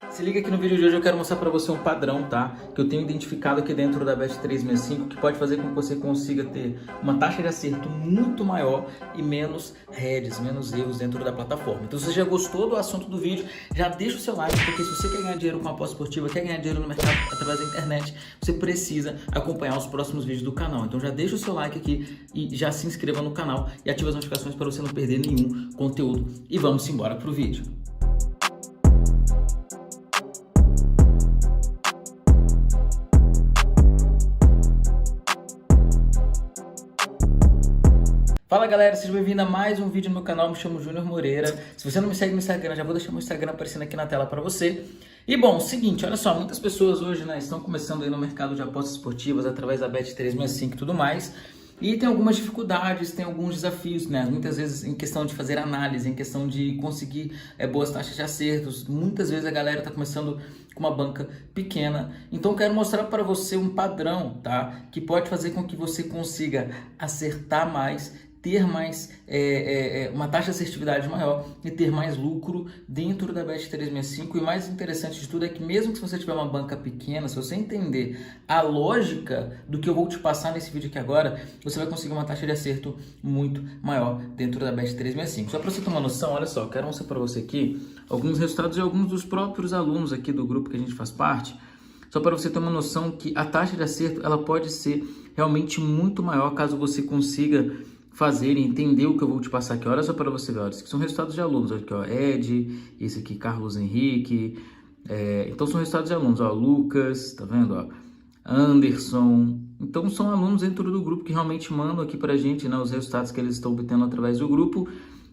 Se liga aqui no vídeo de hoje, eu quero mostrar para você um padrão, tá? Que eu tenho identificado aqui dentro da Bet365, que pode fazer com que você consiga ter uma taxa de acerto muito maior e menos heads, menos erros dentro da plataforma. Então, se você já gostou do assunto do vídeo, já deixa o seu like, porque se você quer ganhar dinheiro com a aposta esportiva, quer ganhar dinheiro no mercado através da internet, você precisa acompanhar os próximos vídeos do canal. Então, já deixa o seu like aqui e já se inscreva no canal e ative as notificações para você não perder nenhum conteúdo. E vamos embora pro vídeo. Fala galera, seja bem-vindo a mais um vídeo no meu canal, me chamo Júnior Moreira. Se você não me segue no Instagram, já vou deixar meu Instagram aparecendo aqui na tela para você. E bom, seguinte, olha só, muitas pessoas hoje estão começando aí no mercado de apostas esportivas através da Bet365 e tudo mais. E tem algumas dificuldades, tem alguns desafios, muitas vezes em questão de fazer análise, em questão de conseguir boas taxas de acertos. Muitas vezes a galera está começando com uma banca pequena. Então eu quero mostrar para você um padrão, tá? Que pode fazer com que você consiga acertar mais, ter mais uma taxa de assertividade maior e ter mais lucro dentro da Bet365. E o mais interessante de tudo é que mesmo que você tiver uma banca pequena, se você entender a lógica do que eu vou te passar nesse vídeo aqui agora, você vai conseguir uma taxa de acerto muito maior dentro da Bet365. Só para você ter uma noção, olha só, eu quero mostrar para você aqui alguns resultados de alguns dos próprios alunos aqui do grupo que a gente faz parte, só para você ter uma noção que a taxa de acerto ela pode ser realmente muito maior caso você consiga fazer e entender o que eu vou te passar aqui. Olha só para você ver, olha, esses aqui são resultados de alunos, olha aqui, ó, Ed, esse aqui Carlos Henrique, então são resultados de alunos, ó, Lucas, tá vendo, ó, Anderson. Então são alunos dentro do grupo que realmente mandam aqui pra gente, os resultados que eles estão obtendo através do grupo.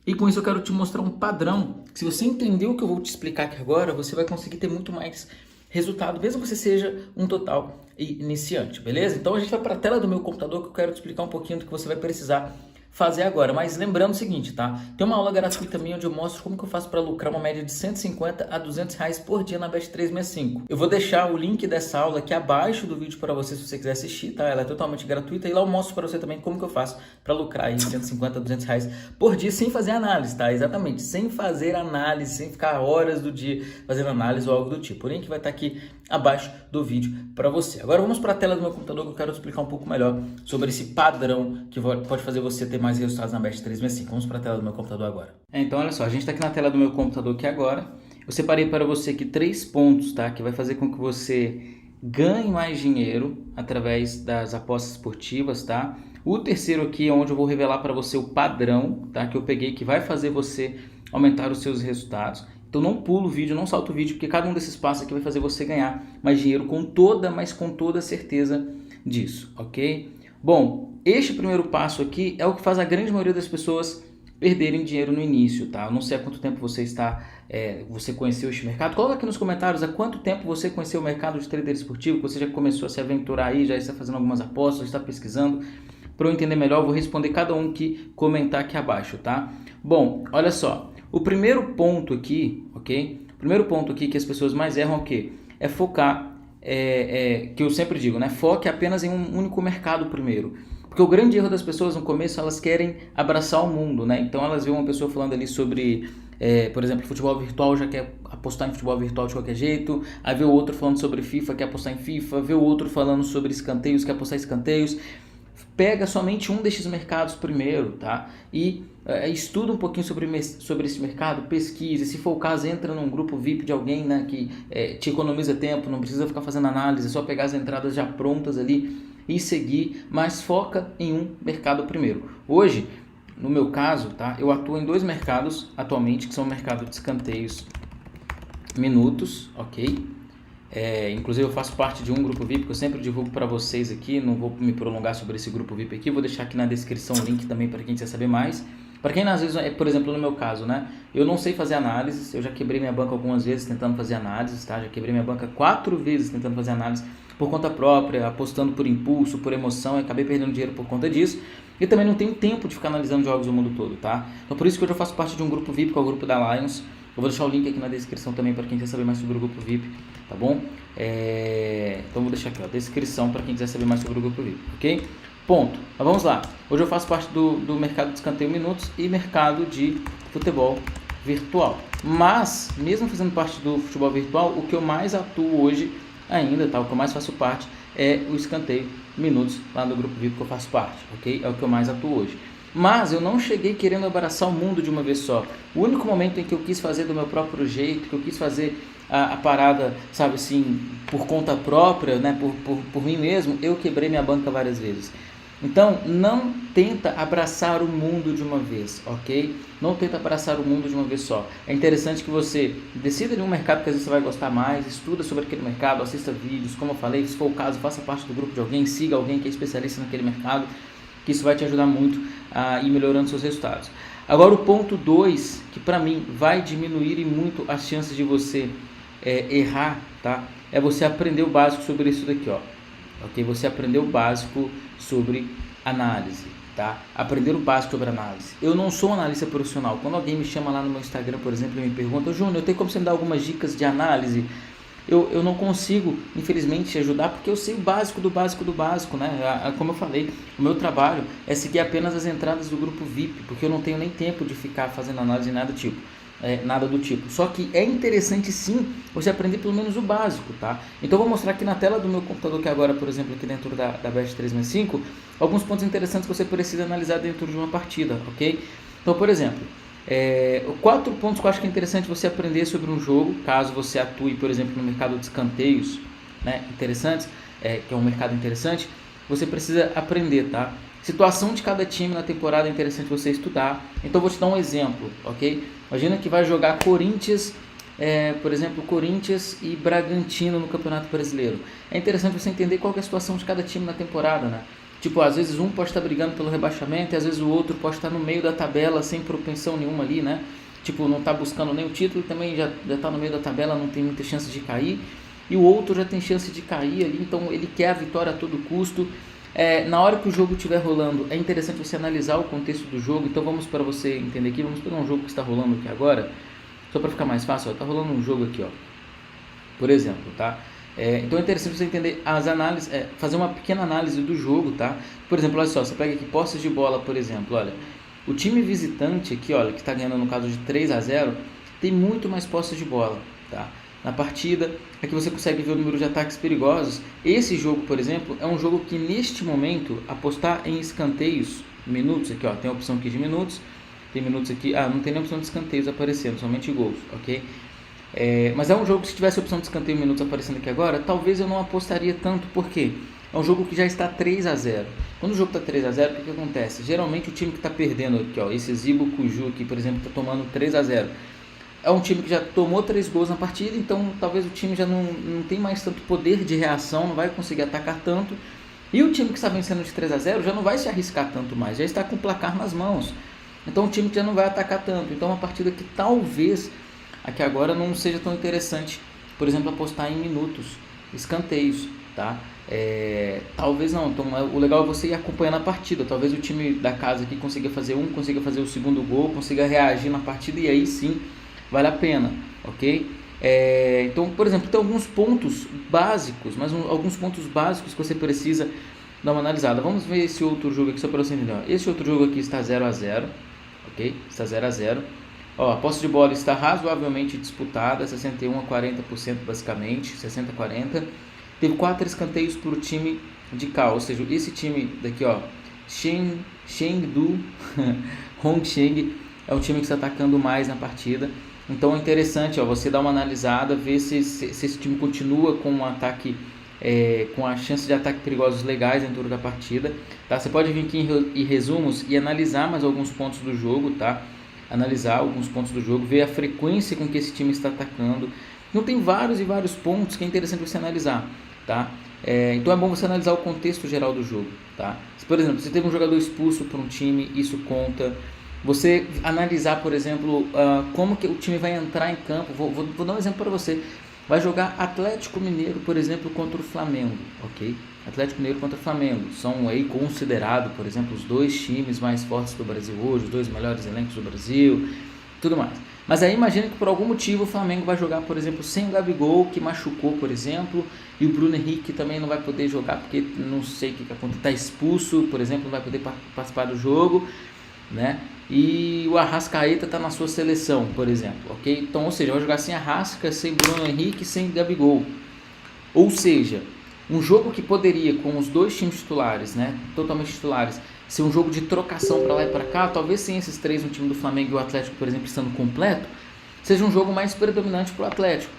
E com isso eu quero te mostrar um padrão, que se você entender o que eu vou te explicar aqui agora, você vai conseguir ter muito mais resultado, mesmo que você seja um total iniciante, beleza? Então a gente vai para a tela do meu computador que eu quero te explicar um pouquinho do que você vai precisar fazer agora. Mas lembrando o seguinte, tá? Tem uma aula gratuita minha onde eu mostro como que eu faço para lucrar uma média de 150 a 200 reais por dia na Bet365. Eu vou deixar o link dessa aula aqui abaixo do vídeo para você se você quiser assistir, tá? Ela é totalmente gratuita e lá eu mostro para você também como que eu faço para lucrar aí 150 a 200 reais por dia sem fazer análise, tá? Exatamente, sem fazer análise, sem ficar horas do dia fazendo análise ou algo do tipo. O link vai estar aqui abaixo do vídeo para você. Agora vamos para a tela do meu computador que eu quero te explicar um pouco melhor sobre esse padrão que pode fazer você ter mais resultados na Bet365. Vamos para a tela do meu computador agora. Então olha só, a gente está aqui na tela do meu computador aqui agora. Eu separei para você aqui 3 pontos, tá? Que vai fazer com que você ganhe mais dinheiro através das apostas esportivas, tá? O terceiro aqui é onde eu vou revelar para você o padrão, tá? Que eu peguei que vai fazer você aumentar os seus resultados. Então não pula o vídeo, não salta o vídeo, porque cada um desses passos aqui vai fazer você ganhar mais dinheiro com toda certeza disso, ok? Bom, este primeiro passo aqui é o que faz a grande maioria das pessoas perderem dinheiro no início, tá? Eu não sei há quanto tempo você você conheceu este mercado. Coloca aqui nos comentários há quanto tempo você conheceu o mercado de trader esportivo, que você já começou a se aventurar aí, já está fazendo algumas apostas, já está pesquisando. Para eu entender melhor, eu vou responder cada um que comentar aqui abaixo, tá? Bom, olha só. O primeiro ponto aqui, ok? O primeiro ponto aqui que as pessoas mais erram é o quê? É focar, que eu sempre digo, foque apenas em um único mercado primeiro. Porque o grande erro das pessoas no começo, elas querem abraçar o mundo, Então elas veem uma pessoa falando ali sobre, por exemplo, futebol virtual, já quer apostar em futebol virtual de qualquer jeito. Aí vê o outro falando sobre FIFA, quer apostar em FIFA. Vê o outro falando sobre escanteios, quer apostar em escanteios. Pega somente um desses mercados primeiro, tá? E estuda um pouquinho sobre esse mercado, pesquise. Se for o caso, entra num grupo VIP de alguém que te economiza tempo, não precisa ficar fazendo análise, é só pegar as entradas já prontas ali e seguir, mas foca em um mercado primeiro. Hoje, no meu caso, tá? Eu atuo em 2 mercados atualmente, que são o mercado de escanteios minutos, ok? Inclusive eu faço parte de um grupo VIP que eu sempre divulgo para vocês aqui. Não vou me prolongar sobre esse grupo VIP aqui, vou deixar aqui na descrição o link também para quem quiser saber mais. Para quem às vezes, por exemplo, no meu caso, eu não sei fazer análises, eu já quebrei minha banca algumas vezes tentando fazer análises, tá? Já quebrei minha banca 4 vezes tentando fazer análise por conta própria, apostando por impulso, por emoção, e acabei perdendo dinheiro por conta disso. E também não tenho tempo de ficar analisando jogos do mundo todo, tá? Então por isso que hoje eu faço parte de um grupo VIP, que é o grupo da Lions. Eu vou deixar o link aqui na descrição também para quem quiser saber mais sobre o grupo VIP, tá bom? Então vou deixar aqui a descrição para quem quiser saber mais sobre o grupo VIP, ok? Ponto. Mas vamos lá. Hoje eu faço parte do mercado de escanteio minutos e mercado de futebol virtual, Mas, mesmo fazendo parte do futebol virtual, o que eu mais atuo hoje ainda, tá? O que eu mais faço parte é o escanteio minutos lá no grupo VIP que eu faço parte, ok? É o que eu mais atuo hoje. Mas eu não cheguei querendo abraçar o mundo de uma vez só. O único momento em que eu quis fazer do meu próprio jeito, que eu quis fazer a parada, sabe assim, por conta própria, né, por mim mesmo, eu quebrei minha banca várias vezes. Então, não tenta abraçar o mundo de uma vez, ok? Não tenta abraçar o mundo de uma vez só. É interessante que você decida de um mercado que às vezes você vai gostar mais, estuda sobre aquele mercado, assista vídeos, como eu falei, se for o caso, faça parte do grupo de alguém, siga alguém que é especialista naquele mercado, que isso vai te ajudar muito a ir melhorando seus resultados. Agora, o ponto 2, que para mim vai diminuir muito as chances de você errar, tá? É você aprender o básico sobre isso daqui, ó. Ok? Você aprender o básico sobre análise, tá? Aprender o básico sobre análise. Eu não sou analista profissional. Quando alguém me chama lá no meu Instagram, por exemplo, e me pergunta: Júnior, tem como você me dar algumas dicas de análise? Eu não consigo, infelizmente, te ajudar, porque eu sei o básico do básico do básico, né? Como eu falei, o meu trabalho é seguir apenas as entradas do grupo VIP, porque eu não tenho nem tempo de ficar fazendo análise nada do tipo. Só que é interessante sim você aprender pelo menos o básico, tá? Então eu vou mostrar aqui na tela do meu computador, que agora, por exemplo, aqui dentro da Bet365, alguns pontos interessantes que você precisa analisar dentro de uma partida, ok? Então, por exemplo, 4 pontos que eu acho que é interessante você aprender sobre um jogo, caso você atue, por exemplo, no mercado de escanteios, né, interessantes, que é um mercado interessante, você precisa aprender, tá? Situação de cada time na temporada é interessante você estudar. Então, eu vou te dar um exemplo, ok? Imagina que vai jogar Corinthians, por exemplo, Corinthians e Bragantino no Campeonato Brasileiro. É interessante você entender qual que é a situação de cada time na temporada, né? Tipo, às vezes um pode estar brigando pelo rebaixamento e às vezes o outro pode estar no meio da tabela sem propensão nenhuma ali, né? Tipo, não está buscando nem o título, também já está no meio da tabela, não tem muita chance de cair. E o outro já tem chance de cair ali, então ele quer a vitória a todo custo. Na hora que o jogo estiver rolando, é interessante você analisar o contexto do jogo. Então vamos, para você entender aqui, vamos pegar um jogo que está rolando aqui agora, só para ficar mais fácil. Está rolando um jogo aqui, ó, por exemplo, tá? Então é interessante você entender as análises, fazer uma pequena análise do jogo, tá? Por exemplo, olha só, você pega aqui posses de bola, por exemplo, olha, o time visitante aqui, olha, que está ganhando no caso de 3-0, tem muito mais posses de bola, tá? Na partida, aqui você consegue ver o número de ataques perigosos. Esse jogo, por exemplo, é um jogo que neste momento, apostar em escanteios, minutos, aqui ó, tem a opção aqui de minutos, tem minutos aqui, não tem nem opção de escanteios aparecendo, somente gols, ok? Mas é um jogo que se tivesse a opção de escanteio minutos aparecendo aqui agora, talvez eu não apostaria tanto, porque é um jogo que já está 3-0. Quando o jogo está 3-0, o que acontece? Geralmente o time que está perdendo aqui, ó, esse Zibo Cuju aqui, por exemplo, está tomando 3-0. É um time que já tomou 3 gols na partida, então talvez o time já não tem mais tanto poder de reação, não vai conseguir atacar tanto. E o time que está vencendo de 3-0 já não vai se arriscar tanto mais, já está com o placar nas mãos. Então o time já não vai atacar tanto. Então é uma partida que talvez aqui agora não seja tão interessante, por exemplo, apostar em minutos, escanteios, tá? Talvez não. Então o legal é você ir acompanhando a partida. Talvez o time da casa aqui consiga fazer consiga fazer o segundo gol, consiga reagir na partida e aí sim vale a pena, ok? Então, por exemplo, tem alguns pontos básicos, alguns pontos básicos que você precisa dar uma analisada. Vamos ver esse outro jogo aqui, só para você entender. Esse outro jogo aqui está 0-0, ok? Está 0-0. A posse de bola está razoavelmente disputada, 61-40% basicamente, 60-40. Teve 4 escanteios para o time de cá, ou seja, esse time daqui, ó, Chengdu Hongsheng, é o time que está atacando mais na partida. Então é interessante, ó, você dar uma analisada, ver se esse time continua com um ataque, com a chance de ataque perigosos legais dentro da partida, tá? Você pode vir aqui em resumos e analisar mais alguns pontos do jogo, tá? Analisar alguns pontos do jogo, ver a frequência com que esse time está atacando. Então tem vários e vários pontos que é interessante você analisar, tá? Então é bom você analisar o contexto geral do jogo, tá? Se, por exemplo, você teve um jogador expulso para um time, isso conta. Você analisar, por exemplo, como que o time vai entrar em campo. Vou dar um exemplo para você. Vai jogar Atlético Mineiro, por exemplo, contra o Flamengo, ok? Atlético Mineiro contra o Flamengo. São aí considerados, por exemplo, os 2 times mais fortes do Brasil hoje, os 2 melhores elencos do Brasil, tudo mais. Mas aí imagina que por algum motivo o Flamengo vai jogar, por exemplo, sem o Gabigol, que machucou, por exemplo, e o Bruno Henrique também não vai poder jogar porque não sei o que acontece, está expulso, por exemplo, não vai poder participar do jogo. né? E o Arrascaeta está na sua seleção, por exemplo, ok? Então, ou seja, vai jogar sem Arrasca, sem Bruno Henrique, sem Gabigol. Ou seja, um jogo que poderia, com os dois times titulares, né, totalmente titulares, ser um jogo de trocação para lá e para cá, talvez sem esses três no time do Flamengo e o Atlético, por exemplo, estando completo, seja um jogo mais predominante para o Atlético.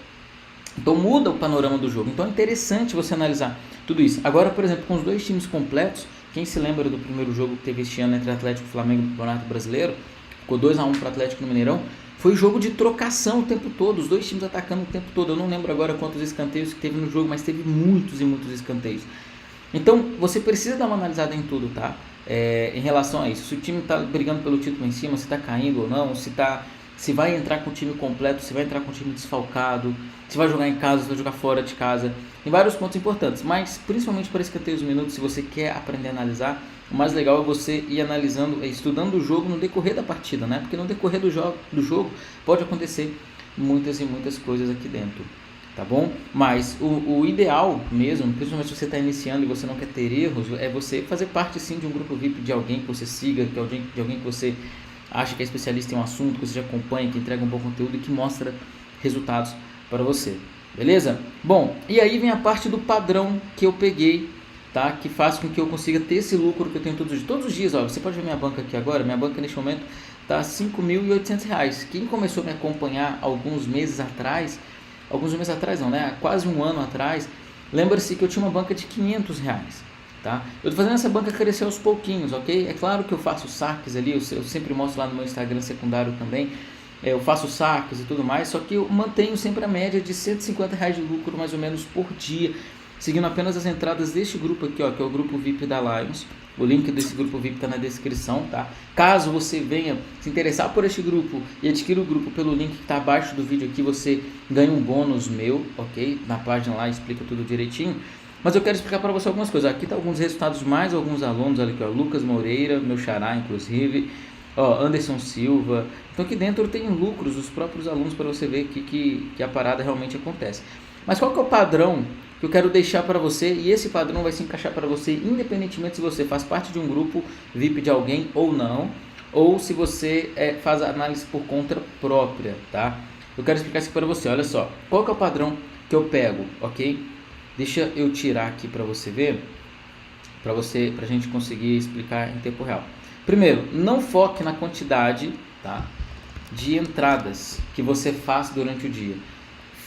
Então muda o panorama do jogo. Então é interessante você analisar tudo isso. Agora, por exemplo, com os dois times completos, quem se lembra do primeiro jogo que teve este ano entre Atlético e Flamengo no Campeonato Brasileiro, ficou 2-1 para o Atlético no Mineirão, foi jogo de trocação o tempo todo, os dois times atacando o tempo todo. Eu não lembro agora quantos escanteios que teve no jogo, mas teve muitos e muitos escanteios. Então você precisa dar uma analisada em tudo, tá? Em relação a isso, se o time está brigando pelo título em cima, se está caindo ou não, se vai entrar com o time completo, se vai entrar com o time desfalcado, se vai jogar em casa, se vai jogar fora de casa. Tem vários pontos importantes, mas principalmente para escanteios minutos, se você quer aprender a analisar, o mais legal é você ir analisando, estudando o jogo no decorrer da partida, né? Porque no decorrer do jogo pode acontecer muitas e muitas coisas aqui dentro, tá bom? Mas o ideal mesmo, principalmente se você está iniciando e você não quer ter erros, é você fazer parte sim de um grupo VIP de alguém que você siga, de alguém que você acha que é especialista em um assunto, que você já acompanha, que entrega um bom conteúdo e que mostra resultados para você, beleza? Bom, e aí vem a parte do padrão que eu peguei, tá? Que faz com que eu consiga ter esse lucro que eu tenho todos os dias. Ó, você pode ver minha banca aqui agora, minha banca neste momento está R$ 5.800. Quem começou a me acompanhar alguns meses atrás não, né? Há quase um ano atrás, lembra-se que eu tinha uma banca de R$ 500. Tá? Eu estou fazendo essa banca crescer aos pouquinhos, ok? É claro que eu faço saques ali, eu sempre mostro lá no meu Instagram secundário também, eu faço saques e tudo mais, só que eu mantenho sempre a média de R$ 150 de lucro mais ou menos por dia, seguindo apenas as entradas deste grupo aqui, ó, que é o grupo VIP da Lions. O link desse grupo VIP está na descrição, tá? Caso você venha se interessar por este grupo e adquira o grupo pelo link que está abaixo do vídeo aqui, você ganha um bônus meu, ok? Na página lá explica tudo direitinho. Mas eu quero explicar para você algumas coisas. Aqui tá alguns resultados, mais alguns alunos, olha aqui, ó, Lucas Moreira, meu xará, inclusive, ó, Anderson Silva. Então aqui dentro tem lucros dos próprios alunos para você ver que a parada realmente acontece. Mas qual que é o padrão que eu quero deixar para você? E esse padrão vai se encaixar para você independentemente se você faz parte de um grupo VIP de alguém ou não, ou se você faz análise por conta própria, tá? Eu quero explicar isso para você, olha só. Qual que é o padrão que eu pego, ok? Deixa eu tirar aqui para você ver, para a gente conseguir explicar em tempo real. Primeiro, não foque na quantidade, tá, de entradas que você faz durante o dia.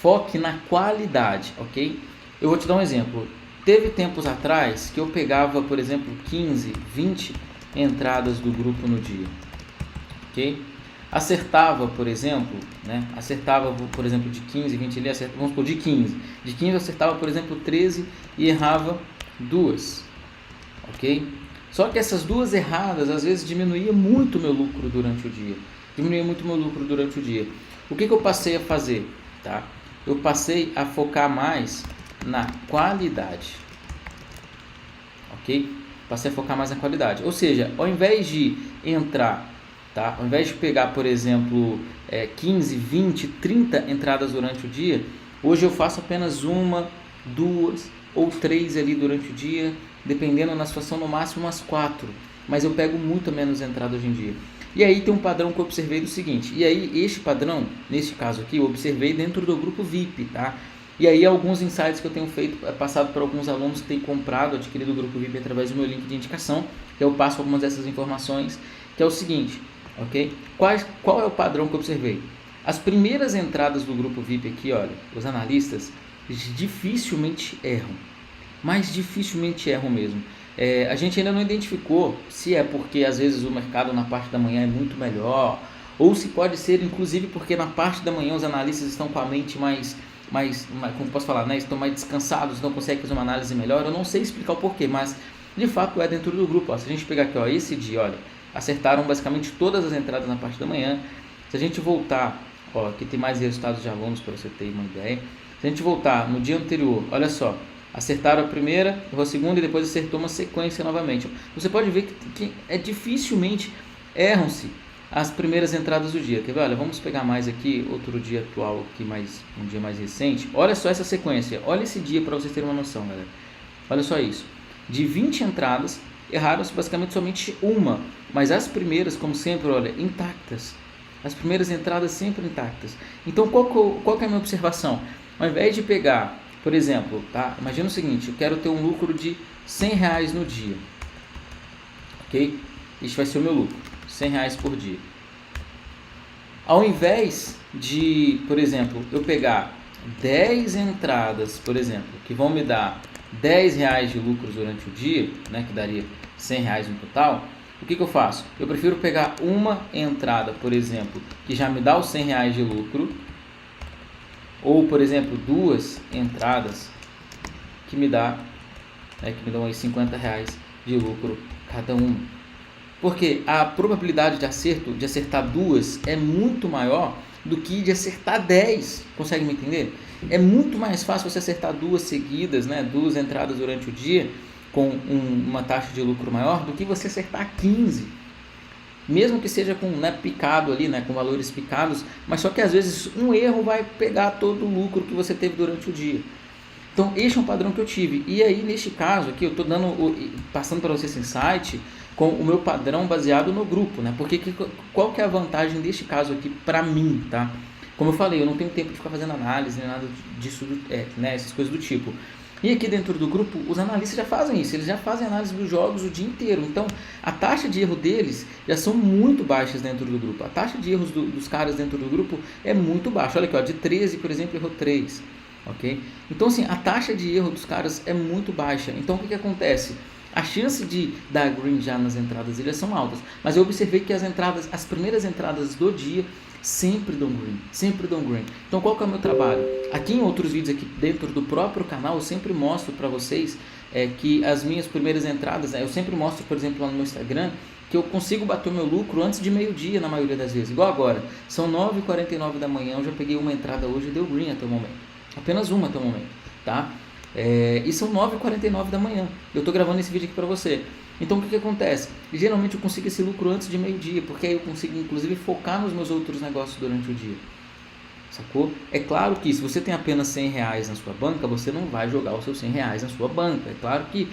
Foque na qualidade, ok? Eu vou te dar um exemplo. Teve tempos atrás que eu pegava, por exemplo, 15, 20 entradas do grupo no dia, ok? Acertava, por exemplo, de 15, 20 ali, vamos supor, de 15 eu acertava, por exemplo, 13 e errava 2, ok? Só que essas 2 erradas, às vezes, diminuía muito o meu lucro durante o dia, O que eu passei a fazer, tá? Eu passei a focar mais na qualidade, ok? Passei a focar mais na qualidade, ou seja, ao invés de entrar, tá? Ao invés de pegar, por exemplo, 15, 20, 30 entradas durante o dia, hoje eu faço apenas 1, 2 ou 3 ali durante o dia, dependendo na situação, no máximo umas 4, mas eu pego muito menos entrada hoje em dia. E aí tem um padrão que eu observei do seguinte, e aí este padrão, neste caso aqui, eu observei dentro do grupo VIP, tá? E aí alguns insights que eu tenho passado para alguns alunos que têm comprado, adquirido o grupo VIP através do meu link de indicação, que eu passo algumas dessas informações, que é o seguinte, ok? Qual é o padrão que eu observei? As primeiras entradas do grupo VIP aqui, olha, os analistas dificilmente erram, mas dificilmente erram mesmo. A gente ainda não identificou se é porque às vezes o mercado na parte da manhã é muito melhor, ou se pode ser inclusive porque na parte da manhã os analistas estão com a mente mais como posso falar, né? Estão mais descansados, não conseguem fazer uma análise melhor. Eu não sei explicar o porquê, mas de fato é dentro do grupo. Ó, se a gente pegar aqui, ó, esse dia, olha, acertaram basicamente todas as entradas na parte da manhã. Se a gente voltar, ó, aqui tem mais resultados de alunos para você ter uma ideia. Se a gente voltar no dia anterior, olha só, acertaram a primeira, errou a segunda e depois acertou uma sequência novamente. Você pode ver que dificilmente erram-se as primeiras entradas do dia. Quer ver? Olha, vamos pegar mais aqui, outro dia atual, aqui um dia mais recente. Olha só essa sequência, olha esse dia para vocês terem uma noção, galera. Olha só isso. De 20 entradas, erraram-se basicamente somente uma. mas as primeiras, como sempre, olha, intactas. As primeiras entradas sempre intactas. Então, qual que é a minha observação? Ao invés de pegar, por exemplo, tá? Imagina o seguinte, eu quero ter um lucro de R$100 no dia. Ok? Este vai ser o meu lucro, R$100 por dia. Ao invés de, por exemplo, eu pegar 10 entradas, por exemplo, que vão me dar R$10 de lucros durante o dia, né, que daria R$100 no total, o que eu faço? Eu prefiro pegar uma entrada, por exemplo, que já me dá os R$100 de lucro, ou, por exemplo, duas entradas que me dão aí R$50 de lucro cada uma. Porque a probabilidade de acertar duas é muito maior do que de acertar 10. Consegue me entender? É muito mais fácil você acertar duas seguidas, né, duas entradas durante o dia, com uma taxa de lucro maior, do que você acertar 15. Mesmo que seja com, né, picado ali, né, com valores picados, mas só que às vezes um erro vai pegar todo o lucro que você teve durante o dia. Então, este é um padrão que eu tive. E aí, neste caso aqui, eu estou passando para você esse insight com o meu padrão baseado no grupo, né? Porque qual que é a vantagem deste caso aqui para mim, tá? Como eu falei, eu não tenho tempo de ficar fazendo análise, nem nada disso, né, essas coisas do tipo. E aqui dentro do grupo, os analistas já fazem isso, eles já fazem análise dos jogos o dia inteiro. Então, a taxa de erro deles já são muito baixas dentro do grupo. A taxa de erros dos caras dentro do grupo é muito baixa. Olha aqui, ó, de 13, por exemplo, errou 3. Ok? Então, assim, a taxa de erro dos caras é muito baixa. Então, o que acontece? A chance de dar green já nas entradas eles são altas. Mas eu observei que as primeiras entradas do dia sempre dão green, sempre dão green. Então, qual que é o meu trabalho? Aqui em outros vídeos aqui dentro do próprio canal, eu sempre mostro para vocês que as minhas primeiras entradas, eu sempre mostro, por exemplo, lá no meu Instagram, que eu consigo bater o meu lucro antes de meio-dia na maioria das vezes. Igual agora, são 9h49 da manhã, eu já peguei uma entrada hoje e deu green até o momento. Apenas uma até o momento, tá? E são 9h49 da manhã. Eu estou gravando esse vídeo aqui para você. Então o que acontece? Geralmente eu consigo esse lucro antes de meio-dia, porque aí eu consigo inclusive focar nos meus outros negócios durante o dia. Sacou? É claro que se você tem apenas R$100 na sua banca, você não vai jogar os seus R$100 na sua banca. É claro que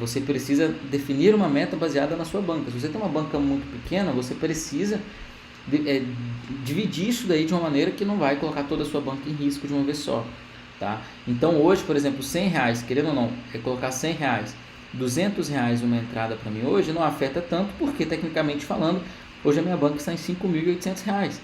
você precisa definir uma meta baseada na sua banca. Se você tem uma banca muito pequena, você precisa dividir isso daí de uma maneira que não vai colocar toda a sua banca em risco de uma vez só. Tá? Então hoje, por exemplo, R$100, querendo ou não, colocar R$100, R$200 uma entrada para mim hoje não afeta tanto, porque tecnicamente falando, hoje a minha banca está em R$5.800.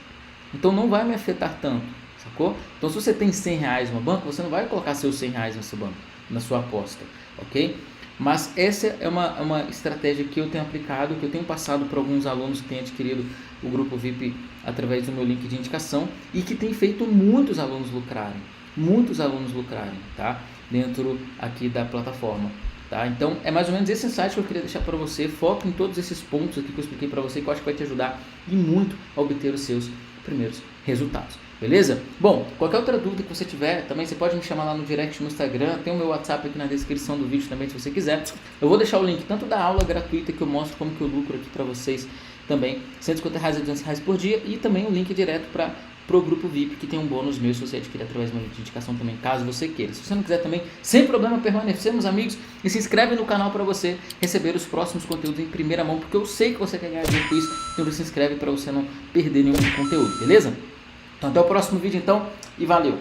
Então não vai me afetar tanto, sacou? Então se você tem R$100 uma banca, você não vai colocar seus R$100 nessa banca, na sua aposta, ok? Mas essa é uma estratégia que eu tenho aplicado, que eu tenho passado para alguns alunos que têm adquirido o grupo VIP através do meu link de indicação e que tem feito muitos alunos lucrarem, tá? Dentro aqui da plataforma. Tá? Então é mais ou menos esse insight que eu queria deixar para você. Foco em todos esses pontos aqui que eu expliquei para você, que eu acho que vai te ajudar e muito a obter os seus primeiros resultados. Beleza? Bom, qualquer outra dúvida que você tiver, também você pode me chamar lá no direct no Instagram. Tem o meu WhatsApp aqui na descrição do vídeo também, se você quiser. Eu vou deixar o link tanto da aula gratuita que eu mostro como que eu lucro aqui para vocês também, R$150 a R$200 por dia, e também o link direto para pro grupo VIP, que tem um bônus meu se você adquirir através do meu link de indicação também, caso você queira. Se você não quiser também, sem problema, permanecemos amigos, e se inscreve no canal para você receber os próximos conteúdos em primeira mão, porque eu sei que você quer ganhar dinheiro com isso, então se inscreve para você não perder nenhum conteúdo, beleza? Então até o próximo vídeo então, e valeu!